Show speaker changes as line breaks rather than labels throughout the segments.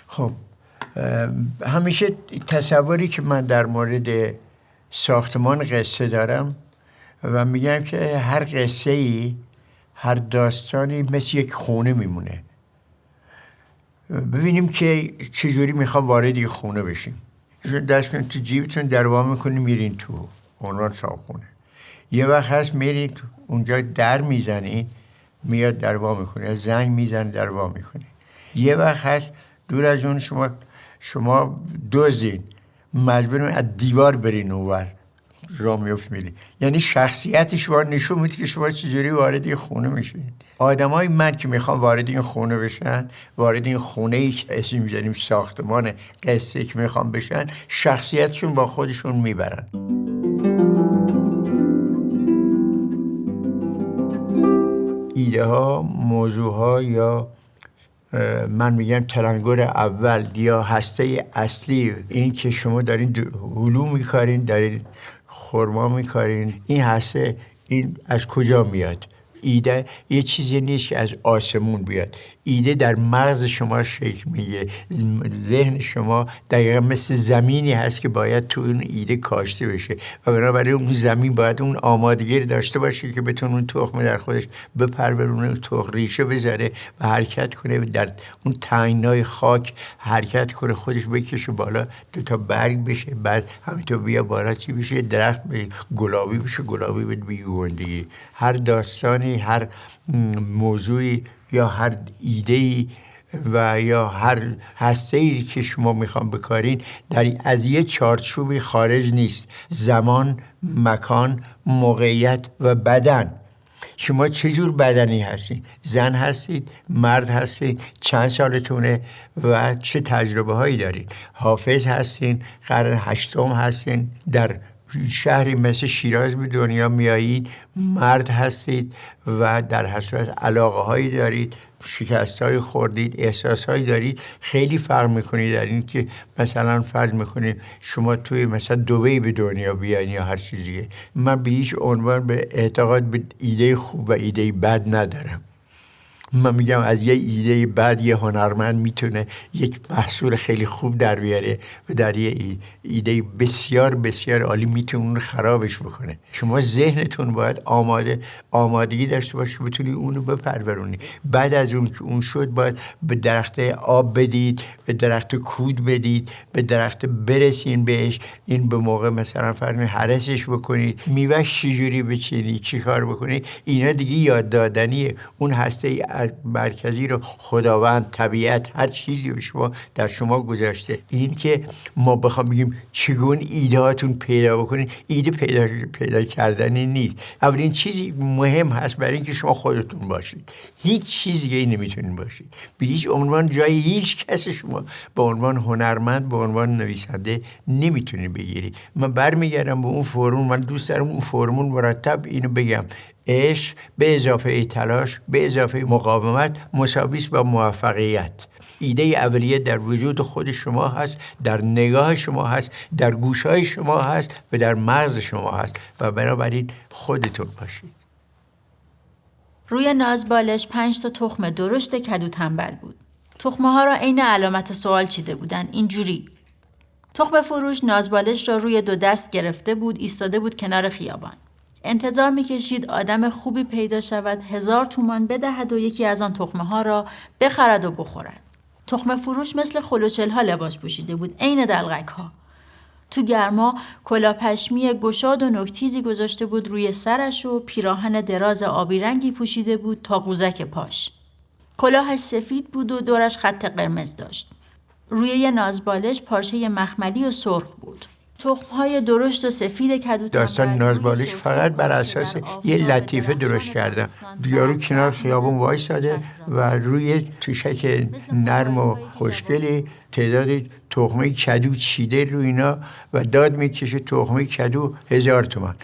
خب همیشه تصوری که من در مورد ساختمان قصه دارم و میگم که هر قصه ای، هر داستانی مثل یک خونه میمونه. ببینیم که چجوری میخوام وارد یک خونه بشیم. دستتون تو جیبتون دروا میکنیم میرین تو عنوان صاحبخونه. یه وقت هست میرین اونجا در میزنین میاد دروا میکنه، زنگ میزنه دروا میکنه. یه وقت هست دور از اون شما دزدین، مجبورین از دیوار برین اونور راه میفت میرین. یعنی شخصیت شما نشون میده که شما چجوری وارد این خونه میشین. آدمای من که میخوان وارد این خونه بشن، وارد این خونه ای که اسم میذاریم ساختمان قصه که میخوان بشن، شخصیتشون با خودشون میبرن. ایده ها، موضوع ها یا من میگم تلنگر اول یا هسته اصلی این که شما دارین هلو میکارین، دارین خرما میکارین، این هسته این از کجا میاد؟ ایده یه چیزی نیست که از آسمون بیاد. ایده در مغز شما شکل میگیره. ذهن شما دقیقا مثل زمینی هست که باید تو اون ایده کاشته بشه و بنابراین اون زمین باید اون آمادگی داشته باشه که بتونه اون تخم در خودش بپرورونه، تخم ریشه بذاره و حرکت کنه، در اون تنگنای خاک حرکت کنه، خودش بکشه بالا، 2 برگ بشه، بعد همینطور بیا بالا چی بشه، درخت گلابی بشه، گلابی بده به گندگی. هر داستانی، هر موضوعی یا هر ایده‌ای و یا هر هسته‌ای که شما میخوام بکارین از یه چارچوبی خارج نیست. زمان، مکان، موقعیت و بدن. شما چه جور بدنی هستین؟ زن هستید؟ مرد هستید؟ چند سالتونه و چه تجربه هایی دارید؟ حافظ هستین؟ قرن 8 هستین؟ در شهری مثل شیراز به دنیا میایید، مرد هستید و در هر صورت علاقه هایی دارید، شکست های خوردید، احساس هایی دارید. خیلی فرق میکنید در این که مثلا فرض میکنید شما توی مثلا دبی به دنیا بیاین یا هر چیزیه. من به هیچ عنوان به اعتقاد به ایده خوب و ایده بد ندارم. من میگم از یه ایده بد یه هنرمند میتونه یک محصول خیلی خوب در بیاره و در یه ایده بسیار بسیار عالی میتونه اون رو خرابش بکنه. شما ذهنتون باید آمادگی داشته باشه بتونی اونو بپرورونی. بعد از اون که اون شد باید به درخت آب بدید، به درخت کود بدید، به درخت برسین بهش. این به موقع مثلا فرمی حرسش بکنید، میوهش چجوری بچینید، چی کار بکنید. اینا دیگه یاد دادنیه. اون هسته مرکزی رو خداوند، طبیعت، هر چیزی به شما در شما گذاشته. این که ما بخوام بگیم چگونه ایدهاتون پیدا بکنید، ایده پیدا کردنی نیست. اولین چیزی مهم هست برای اینکه شما خودتون باشید. هیچ چیزی دیگه نمیتونید باشید. به هیچ عنوان جای هیچ کس شما به عنوان هنرمند، به عنوان نویسنده نمیتونید بگیرید. من برمیگردم به اون فرمول. من دوست دارم اون فرمول مرتب اینو بگم: عشق به اضافه تلاش به اضافه مقاومت مساوی است با موفقیت. ایده اولیه در وجود خود شما هست، در نگاه شما هست، در گوشهای شما هست و در مغز شما هست و بنابراین خودتون باشید.
روی نازبالش 5 تخم درشت کدو تنبل بود. تخمه ها را عین علامت سوال چیده بودن، اینجوری. تخم فروش نازبالش را روی 2 دست گرفته بود، ایستاده بود کنار خیابان. انتظار می‌کشید آدم خوبی پیدا شود 1000 تومان بدهد و یکی از آن تخمه ها را بخرد و بخورد. تخم فروش مثل خلوچل ها لباس پوشیده بود، عین دلغک ها. تو گرما کلاه پشمی گشاد و نوک‌تیزی گذاشته بود روی سرش و پیراهن دراز آبی رنگی پوشیده بود تا قوزک پاش. کلاهش سفید بود و دورش خط قرمز داشت. روی یه نازبالش پارچه مخملی و سرخ بود. تخم‌های درشت و سفید کدو
داستان نازبالش فقط بر اساس یه لطیفه درست کردم. یارو کنار خیابون وایساده و روی توشک نرم و خوشگلی تعدادی تخمه کدو چیده روی اینا و داد میکشه تخمه کدو 1000 تومان.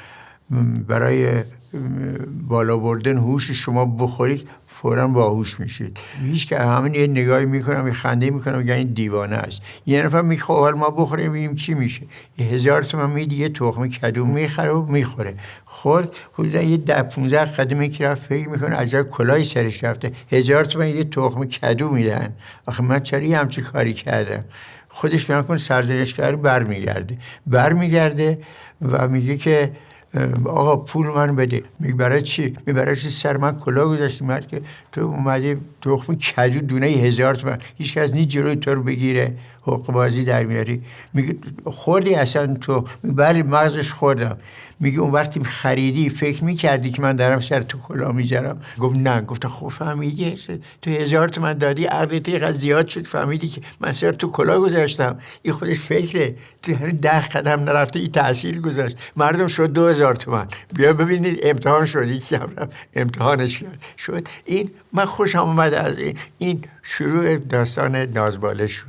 برای بالا بردن هوش شما بخورید فوراً باهوش میشید. هیچ که همین یه نگاهی میکنم، یه خنده میکنم، میگن این دیوانه است. یه نفر میخواد ما بخوریم ببینیم چی میشه. 1000 تومان میدی یه تخم کدو میخره و میخوره. خورد حدودا یه 10-15 قدم که رفت فکر میکنه عجب کلاهی سرش رفته. 1000 تومان یه تخم کدو میدن. آخه من چرا همچی کاری کردم؟ خودش نکن سرزنش کرده برمیگرده و میگه که آقا پول من بده. میگه برای چی؟ برای چی سر من کلاه گذاشتی؟ مرد که تو اومدی تخم کدو دونه 1000 تومان، هیچ کس نیست جلوی تو رو بگیره، حقوق بازی در میاری. میگه خوردی اصلا تو؟ میگه بله مغزش خوردم. میگه اون وقتی خریدی فکر میکردی که من دارم سر تو کلاه میذارم؟ گفت نه. گفت خب فهمیدی تو 1000 تومان دادی، عقلت اینقدر زیاد شد فهمیدی که من سر تو کلاه گذاشتم. این خودش فکره، تو هر 10 قدم نرفته این تاثیر گذاشت. مردم شد 2000 تومان. بیا ببینید امتحان شد، یکی هم امتحانش شد. این من خوشم اومد از این شروع داستان نازبالش شد.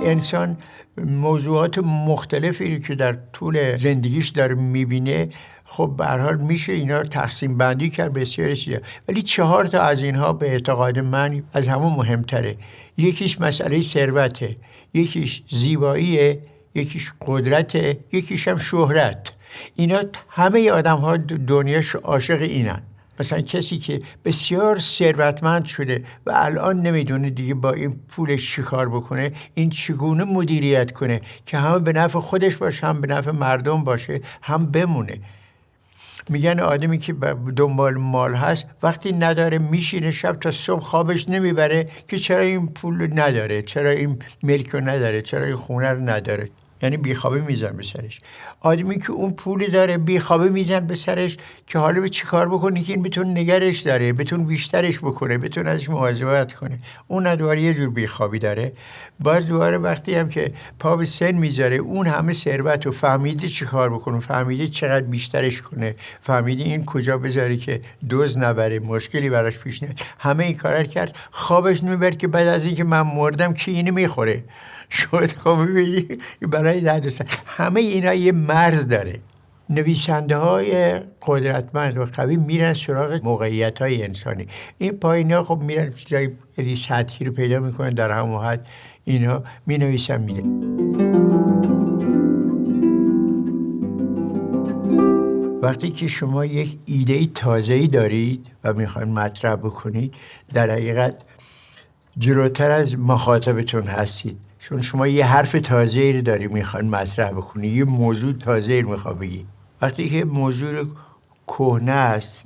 انسان موضوعات مختلفی که در طول زندگیش داره میبینه، خب به هر حال میشه اینا رو تقسیم بندی کرد بسیار چیزا، ولی 4 تا از اینها به اعتقاد من از همون مهمتره. یکیش مسئله ثروته، یکیش زیباییه، یکیش قدرته، یکیش هم شهرت. اینا همه آدم ها دنیاش عاشق اینن. مثلا کسی که بسیار ثروتمند شده و الان نمیدونه دیگه با این پولش چی کار بکنه، این چگونه مدیریت کنه که هم به نفع خودش باشه، هم به نفع مردم باشه، هم بمونه. میگن آدمی که دنبال مال هست وقتی نداره میشینه شب تا صبح خوابش نمیبره که چرا این پول نداره، چرا این ملک رو نداره، چرا این خونه رو نداره. یعنی بیخوابی میزن به سرش. آدمی که اون پول داره بیخوابی میزن به سرش که حالا به چی کار بکنه که این بتون نگرش داره، بتون بیشترش بکنه، بتون ازش مواظبت کنه. اون ندواره یه جور بیخوابی داره. باز دوباره وقتی هم که پا به سن میذاره، اون همه ثروت و فهمیده چی کار بکنه، فهمیده چقدر بیشترش کنه، فهمیده این کجا بذاره که دزد نبره، مشکلی براش پیش نیاد، همه این کارا کرد. خوابش نمیبره که بعد از اینکه من مردم کی اینو میخوره. شاید خب برای دردسر همه اینا یه مرز داره. نویسنده های قدرتمند و قوی میرن سراغ موقعیت های انسانی. این پایین ها خب میرن جای سطحی رو پیدا میکنن، در همون حد اینا می نویسن میده. وقتی که شما یک ایده تازه‌ای دارید و میخواین مطرح بکنید، در حقیقت جلوتر از مخاطبتون هستید، چون شما یه حرف تازه‌ای رو داری میخواین مطرح بکنی، یه موضوع تازه‌ای رو میخوای بگی. وقتی که موضوع کهنه است،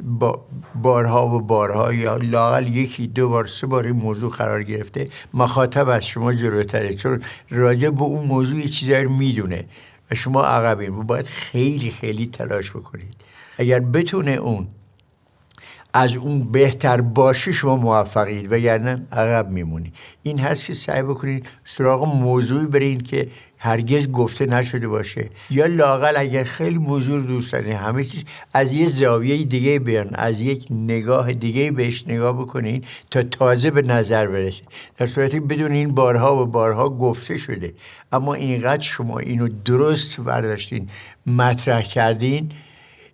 بارها و بارها یا لااقل 1-2 بار 3 بار این موضوع قرار گرفته، مخاطب از شما جلوتره، چون راجع به اون موضوع یه چیزایی رو میدونه و شما عقبین و باید خیلی خیلی تلاش بکنید. اگر بتونه اون از اون بهتر باشی شما موفقید، وگرنه عقب میمونید. این هست که سعی بکنید سراغ موضوعی برید که هرگز گفته نشده باشه، یا لااقل اگر خیلی موضوع دوست دارید همه چیز از یه زاویه دیگه بیان، از یک نگاه دیگه بهش نگاه بکنید تا تازه به نظر برسه. در صورتی بدون این بارها و بارها گفته شده، اما اینقدر شما اینو درست برداشتین مطرح کردین،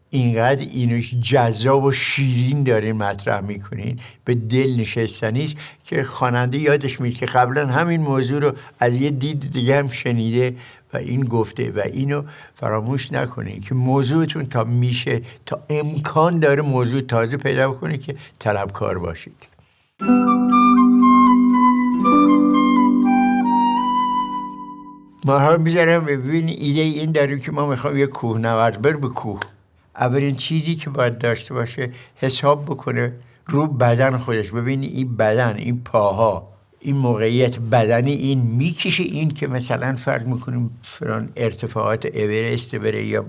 اینقدر اینوش جذاب و شیرین دارین مطرح میکنین، به دل نشستنیست که خواننده یادش میاد که قبلا همین موضوع رو از یه دید دیگه هم شنیده و این گفته و اینو فراموش نکنین که موضوعتون تا میشه، تا امکان داره موضوع تازه پیدا بکنید که طلبکار باشید. ما هم میذارم ببین ایده این داریم که ما میخوام یه کوهنورد بر به کوه. اولین چیزی که باید داشته باشه حساب بکنه رو بدن خودش. ببینی این بدن، این پاها، این موقعیت بدنی این میکشه این که مثلا فرض میکنیم فران ارتفاعات اورست بره یا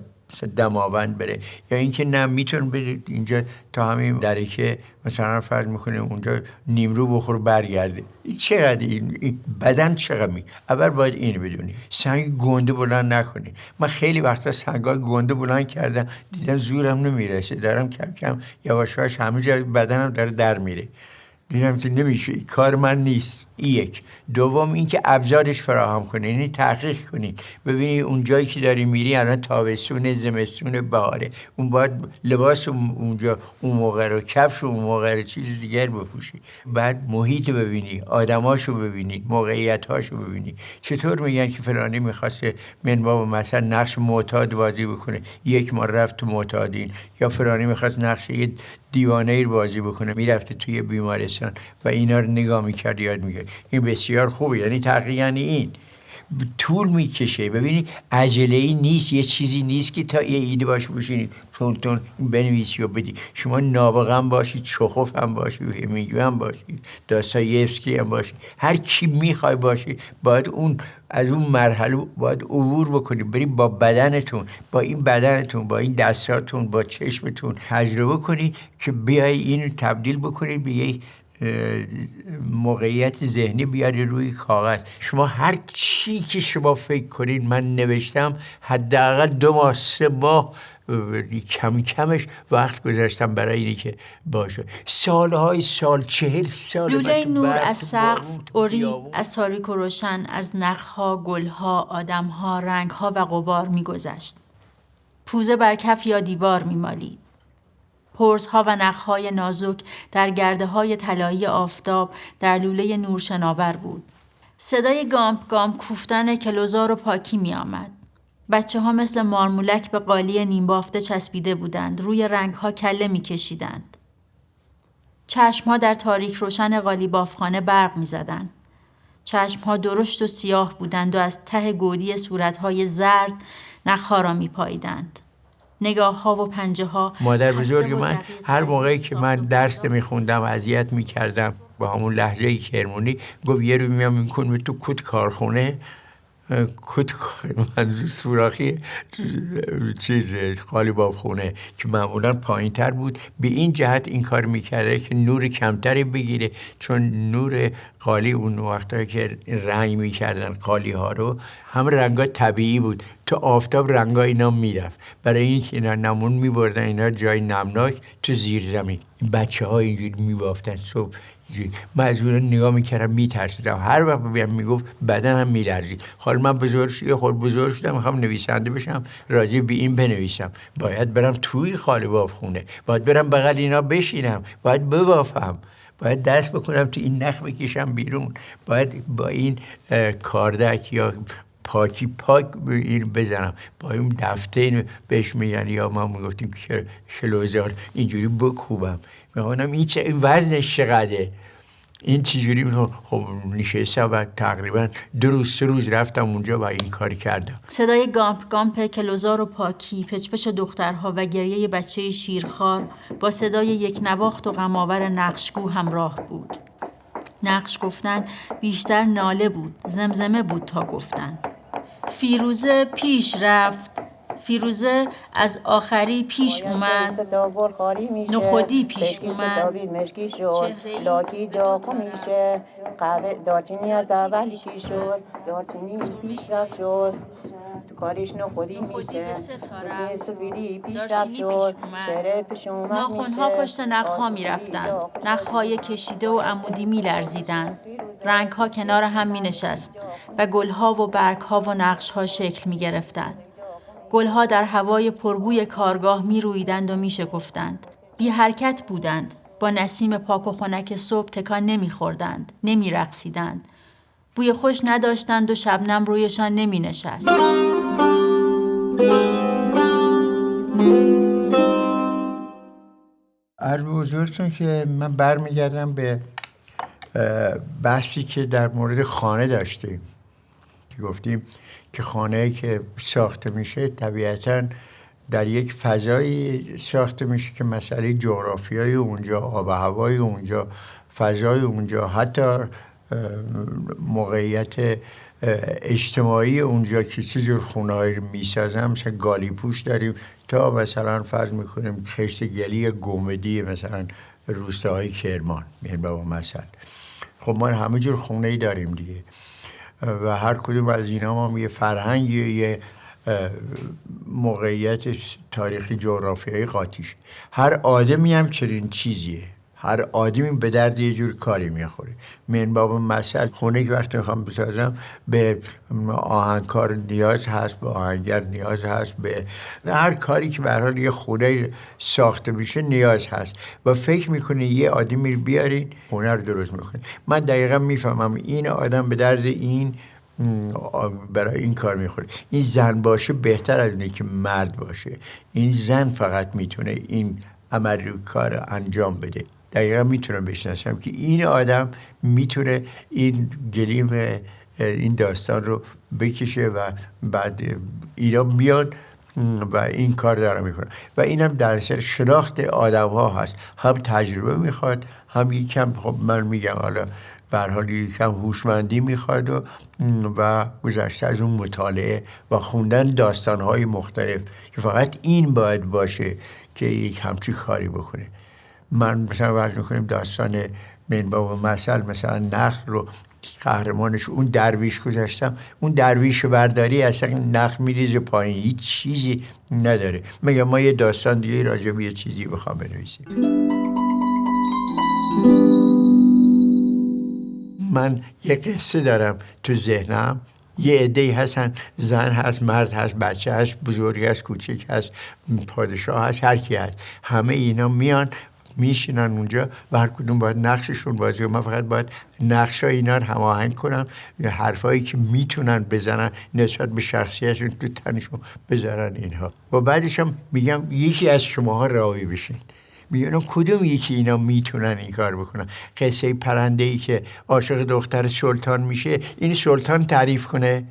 دماوند بره، یا اینکه نه میتونه بره اینجا تا همین درکه مثلا فرض میکنه اونجا نیمرو بخور برگرده. این چقدر این بدن چقدر اول باید اینو بدونی. سنگ گنده بلند نکنی. من خیلی وقتا سنگای گنده بلند کردم دیدم زورم نمیرسه، دارم کم کم یواش یواش همه جا بدنم داره در میره، دیدم که نمیشه، این کار من نیست. یک. دوم اینکه ابزارش فراهم کنید، یعنی تحقیق کنید ببینید اون جایی که داری میری الان تابستون، زمستون، بهاره، اون باید لباس اونجا اون موقع رو، کفش اون موقع رو چیز دیگر بپوشی. بعد محیط ببینی، آدماشو ببینید، موقعیتاشو ببینید. چطور میگن که فلانی میخواسته منباب مثلا نقش معتاد بازی بکنه، یک ما رفت تو معتادین، یا فلانی میخواست نقش یه دیوانه رو بازی بکنه میرفته توی بیمارستان و اینا رو نگاه میکرد یاد میگرد. این بسیار خوبه. یعنی تحقیق یعنی این طول میکشه. ببینید عجله ای نیست، یه چیزی نیست که تا یه ایده باشه بشینی تون بنویسی و بدی. شما نابغه هم باشی، چخوف هم باشی، همیگوی هم باشی، داستایفسکی هم باشی، هر کی میخوای باشی، باید از اون مرحله باید عبور بکنی، بری با بدنتون، با این بدنتون، با این دستاتون، با چشمتون تجربه کنی که بیای اینو تبدیل بکنی به یک موقعیت ذهنی، بیاری روی کاغذ. شما هر چی که شما فکر کنید من نوشتم، حداقل 2 ماه 3 ماه کمش وقت گذاشتم برای اینی که باشه. سالهای سال، 40 سال.
لوله نور از سقف، اوری از تاریک و روشن، از نخها، گلها، آدمها، رنگها و غبار میگذشت. پوزه بر کف یا دیوار میمالید. پرس‌ها و نخهای نازک در گرده‌های طلایی آفتاب در لوله نور شناور بود. صدای گامپ گامپ کوفتن کلوزار و پاکی می آمد. بچه‌ها مثل مارمولک به قالی نیم بافته چسبیده بودند. روی رنگ‌ها کله می کشیدند. چشم‌ها در تاریک روشن قالی بافخانه برق می زدند. چشم‌ها درشت و سیاه بودند و از ته گودی صورت‌های زرد نخها را می پاییدند. نگاه ها و پنجه ها.
مادر بزرگ من هر موقعی که من درس میخوندم اذیت میکردم با همون لهجه کرمونی، گفت یه رو میام میکنم تو کت کارخونه، کت منظور سوراخی قالیباف خونه که معمولا پایین تر بود. به این جهت این کار میکرده که نور کمتری بگیره، چون نور قالی اون وقتایی که رنگ میکردن قالی ها رو، هم رنگا طبیعی بود، تو آفتاب رنگا اینا میرفت. برای اینکه اینا نمون میبردن اینا جای نمناک تو زیر زمین. این بچه ها اینجوری میبافتن صبح. من از اون نگاه میکردم میترسیدم. هر وقت بهم میگفت بدنم میلرزید. حالا من بزرگ شدم میخوام نویسنده بشم، راجع به این بنویسم، باید برم توی قالیباف خونه، باید برم بغل اینا بشینم، باید ببافم، باید دست بکنم تو این نخ بکشم بیرون، باید با این کاردک یا پاک این بزنم، با این دفتر بهش میگن، یا ما میگفتیم که شلوزار اینجوری بکوبم. میخوانم این وزنش چقدره، این چجوری. خب نشستم و تقریبا 2 روز 3 روز رفتم اونجا و این کار کردم.
صدای گامپ گامپ کلوزار و پاکی، پچ‌پچ دخترها و گریه بچه شیرخوار با صدای یک نواخت و غم‌آور نقشگو همراه بود. نقش گفتن بیشتر ناله بود، زمزمه بود تا گفتن. فیروزه پیش رفت، فیروزه از آخری پیش اومد، نخودی پیش اومد، چهره‌ای
لاکی داغ میشه، قهوه دارچینی از اول چی شد، دارچینی پیش رفت شد، تو کاریش نخودی میشه،
به 3 تا رفت،
سفیدی پیش
دارچینی
رفت
پیش
شد،
اومد،
چهره پیش اومد میشه،
ناخن‌ها پشت نخها میرفتن، نخهای کشیده و عمودی میلرزیدن، رنگ‌ها کنار هم مینشست و گل‌ها و برگ‌ها و نقش‌ها شکل میگرفتند. گل‌ها در هوای پربوی کارگاه می‌رویدند و می‌شکفتند. بی حرکت بودند. با نسیم پاک و خنک صبح تکان نمی‌خوردند، نمی‌رقصیدند. بوی خوش نداشتند و شبنم رویشان نمی‌نشست.
عرض به حضورتون که من برمیگردم به بحثی که در مورد خانه داشتیم که گفتیم که خانه‌ای که ساخته میشه طبیعتاً در یک فضایی ساخته میشه که مسئله جغرافیای اونجا، آب و هوای اونجا، فضای اونجا، حتی موقعیت اجتماعی اونجا که چه جور خونه‌ای رو میسازن، مثلا گالی پوش داریم تا مثلا فرض میکنیم خشت گلی گومدی مثلا روستاهای کرمان، میریم با مثلا. خب ما همه جور خونه‌ای داریم دیگه و هر کدوم از اینا هم یه فرهنگی، یه موقعیت تاریخی جغرافیایی قاطیش. هر آدمی هم چنین چیزیه. هر آدمی به درد یه جور کاری میخوره. من باب مثل خونه که وقتی میخوام بسازم به آهنگکار نیاز هست، به آهنگر نیاز هست، به هر کاری که به هر حال یه خونه ساخته میشه نیاز هست و فکر میکنه یه آدمی رو بیارین خونه رو درست میکنه. من دقیقا میفهمم این آدم به درد این برای این کار میخوره. این زن باشه بهتر از اینه که مرد باشه. این زن فقط میتونه این عمل رو کار انجام بده. دقیقا میتونم بشناسم که این آدم میتونه این گلیم این داستان رو بکشه و بعد اینا بیان و این کار دارم میکنم و اینم در اثر شناخت آدم ها هست. هم تجربه میخواد، هم یکم خب من میگم حالا به هر حال یکم هوشمندی میخواد و گذشته از اون مطالعه و خوندن داستان‌های مختلف که فقط این باید باشه که یک همچی کاری بکنه. من مثلا ورد میکنیم داستان منبع و مثل، مثلا نخل رو قهرمانش اون درویش گذاشتم، اون درویش رو برداری اصلا نخل میریزه پایین، هیچ چیزی نداره. مگه ما یه داستان دیگه راجع به یه چیزی بخوام بنویسیم. من یه قصه دارم تو ذهنم، یه عده‌ای هستن، زن هست، مرد هست، بچه هست، بزرگ هست، کوچک هست، پادشاه هست، هر کی هست، همه اینا میان میشینن اونجا و هر کدوم باید نقششون بازی و من فقط باید نقشای اینا رو هماهنگ کنم، حرفایی که میتونن بزنن نسبت به شخصیتشون تو تنشون بذارن اینها و بعدش هم میگم یکی از شماها راوی بشین. میگن کدوم یکی اینا میتونن این کار بکنن؟ قصه پرنده‌ای که عاشق دختر سلطان میشه، این سلطان تعریف کنه،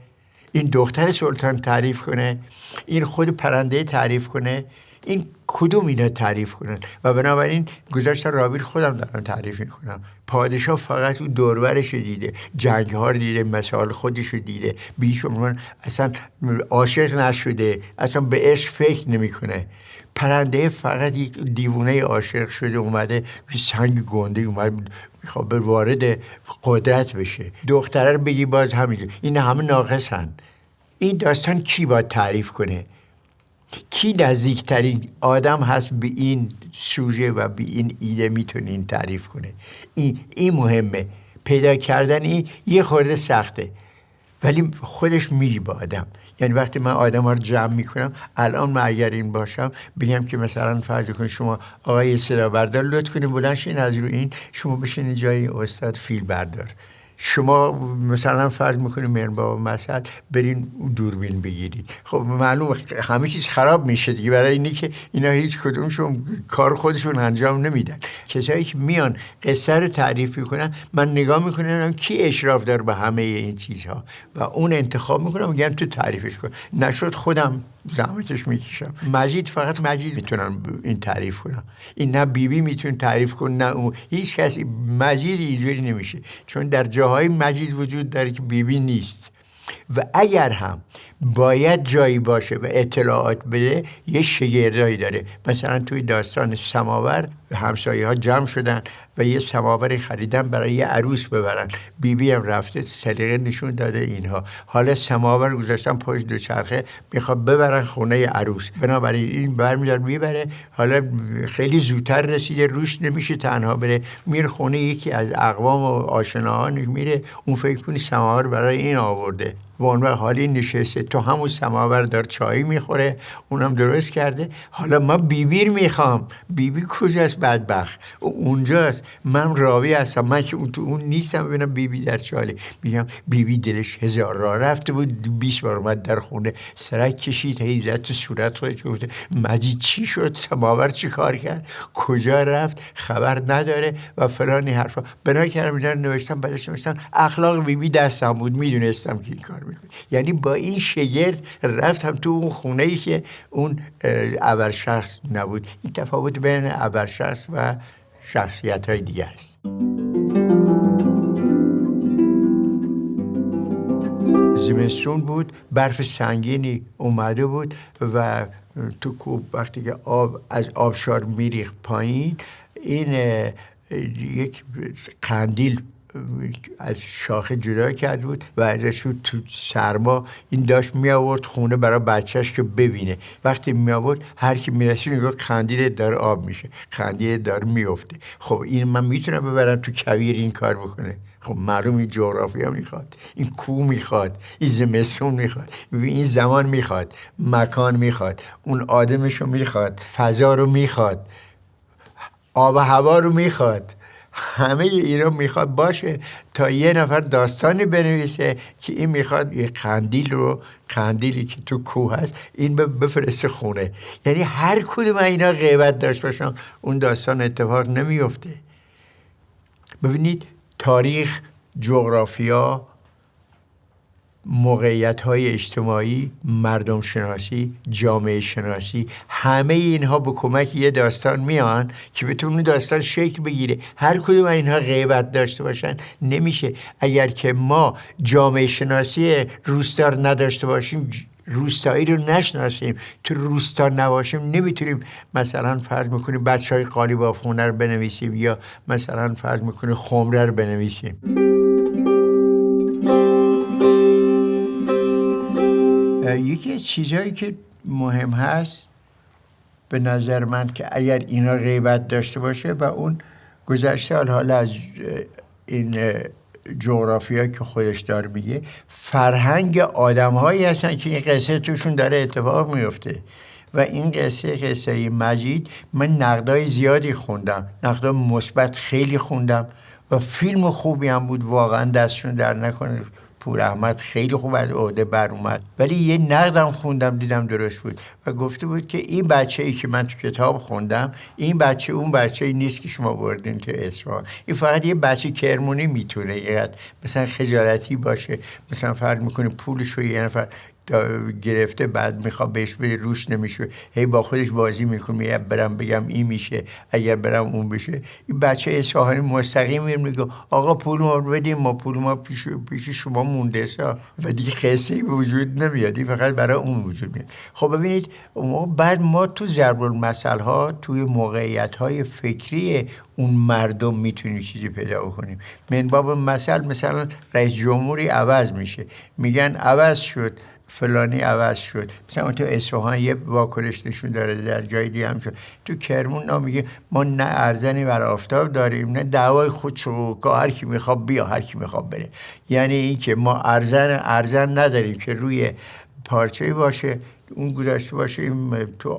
این دختر سلطان تعریف کنه، این خود پرنده تعریف کنه، این کدوم اینا تعریف کنن؟ و بنابراین گذاشتن راوی خودم دارم تعریف میکنم. پادشاه فقط اون دوربرش رو دیده، جنگ ها رو دیده، مثال خودش رو دیده، بیشون اصلا عاشق نشده، اصلا به عشق فکر نمیکنه. پرنده فقط یک دیوونه عاشق شده، اومده سنگ گنده اومد میخواد به وارد قدرت بشه. دختره رو بگی باز همینجور، این همه ناقصن. این داستان کی باید تعریف کنه؟ کی نزدیکترین آدم هست به این سوژه و به این ایده میتونه این تعریف کنه؟ این مهمه. پیدا کردن این یه خورده سخته ولی خودش میگی با آدم. یعنی وقتی من آدم ها رو جمع میکنم، الان من اگر این باشم بگم که مثلا فرض کن شما آقای صدا بردار لطف کنید بلند شین از رو این، شما بشین جای استاد فیل بردار. شما مثلا فرض میکنید منبع مثل برین دوربین بگیرید. خب معلومه همه چیز خراب میشه دیگه، برای اینی که اینا هیچ کدومشون کار خودشون انجام نمیدن. کسایی که میان قصه رو تعریف میکنن، من نگاه میکنم کی اشراف داره به همه این چیزها و اون انتخاب میکنم، میگم تو تعریفش کن، نشد خودم زحمتش میکشم. مجید فقط مجید میتونم این تعریف کنم، این نه بیبی میتونه تعریف کنه نه اون، هیچ کسی. مجید اینجوری نمیشه چون در جاهای مجید وجود داره که بیبی نیست و اگر هم باید جایی باشه و اطلاعات بده یه شگردایی داره. مثلا توی داستان سماور همسایه ها جمع شدن و یه سماوری خریدن برای یه عروس ببرن. بیبی هم رفته سلیقه نشون داده اینها، حالا سماور گذاشتن پشت دوچرخه میخواد ببرن خونه عروس، بنابراین این برمیدار میبره. حالا خیلی زودتر رسیده، روش نمیشه تنها بره، میره خونه یکی از اقوام و آشناهانش، میره اون فکر کنی سماور برای این آورده و اون وقت حالی نشسته تو همون سماور داره چای میخوره، اونم درست کرده. حالا ما بیبی میخوام، بیبی کجاست بدبخت؟ اونجاست. من راوی هستم، من که اون نیستم ببینم بیبی در چاله. میگم بیبی دلش هزار راه رفته بود، 20 بار اومد در خونه، سرک کشید، هی زد تو صورت خودش گفته مجید چی شد؟ سماور چی کار کرد؟ کجا رفت؟ خبر نداره و فلانی حرفا. بنا کردم اینا رو نوشتم، بعدش نوشتم اخلاق بیبی دستم بود، میدونستم که این کار میکنه. یعنی با این شگرد رفتم تو اون خونه‌ای که اون ابرشخص نبود. این تفاوت بین ابرشخص و شخصیت‌های دیگه است. زمستون بود، برف سنگینی اومده بود و تو کوب وقتی که آب از آبشار میریخت پایین، این یک قندیل از شاخه جدا کرده بود و تو سرما این داشت می آورد خونه برای بچهش که ببینه. وقتی می آورد هر کی می رسید میگه قندیل داره آب میشه، قندیل داره میفته. خب این من میتونم ببرم تو کویر این کار بکنه؟ خب معلوم این جغرافیا میخواد، این کوه میخواد، این زمستون میخواد، این زمان میخواد، مکان میخواد، اون آدمشو میخواد، فضا رو میخواد، آب و هوا رو میخواد، همه اینا میخواد باشه تا یه نفر داستانی بنویسه که این میخواد یه قندیلی که تو کوه هست این بفرسته خونه. یعنی هر کدوم اینا غیبت داشت باشن اون داستان اتفاق نمیفته. ببینید تاریخ، جغرافیا، موقعیت‌های اجتماعی، مردم شناسی، جامعه شناسی، همه اینها به کمک یه داستان میان که بتونه داستان شکل بگیره. هر کدوم اینها غیبت داشته باشن نمیشه. اگر که ما جامعه شناسی روستا نداشته باشیم، روستایی رو نشناسیم، تو روستا نباشیم، نمیتونیم مثلا فرض میکنیم بچهای قالیبافخونه رو بنویسیم یا مثلا فرض میکنیم خمره رو بنویسیم. یکی از چیزهایی که مهم هست به نظر من که اگر اینا غیبت داشته باشه و اون گذشته حالا از این جغرافیا که خودش داره میگه، فرهنگ آدم‌هایی هستن که این قصه توشون داره اتفاق میفته و این قصه مجید من نقدای زیادی خوندم، نقدای مثبت خیلی خوندم و فیلم خوبی هم بود واقعا، دستشون در نکنه. پور احمد خیلی خوب از عهده بر اومد. ولی یه نقدم خوندم دیدم درست بود و گفته بود که این بچه‌ای که من تو کتاب خوندم، این بچه اون بچه‌ای نیست که شما بردین تو اصفهان. این فقط یه بچه کرمونی میتونه یه مثلا خجالتی باشه، مثلا فرض میکنه پولشو یه نفر گرفته بعد میخواد بهش بده روش نمیشه، هی با خودش بازی میکنه، میگه برم بگم این میشه، اگر برم اون بشه. این بچه اصفهانی مستقیم میگه آقا پول ما بدیم، ما پول ما پیش شما مونده سا و دیگه قصه وجود نمیاد، این فقط برای اون وجود میاد. خب ببینید بعد ما تو ضرب المثل ها توی موقعیت های فکری اون مردم میتونیم چیزی پیدا بکنیم. من باب مثلا رئیس جمهوری عوض میشه، میگن عوض شد، فلانی عوض شد. مثلا تو اصفهان یه واکنش نشون داره، در جای دیگه هم شد. تو کرمون میگه ما نه ارزنی بر آفتاب داریم نه دعوای خودشو، هر کی میخواد بیا هر کی میخواد بره. یعنی این که ما ارزن نداریم که روی پارچه‌ای باشه، اون گذاشته باشه این تو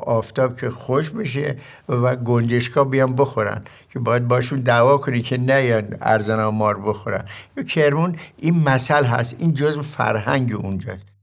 آفتاب که خوش بشه و گنجشکا بیان بخورن که باید باشون دعوا کنی که نه یا ارزن مار بخورن. کرمون این مثل هست، این جزء فرهنگ اونجاست.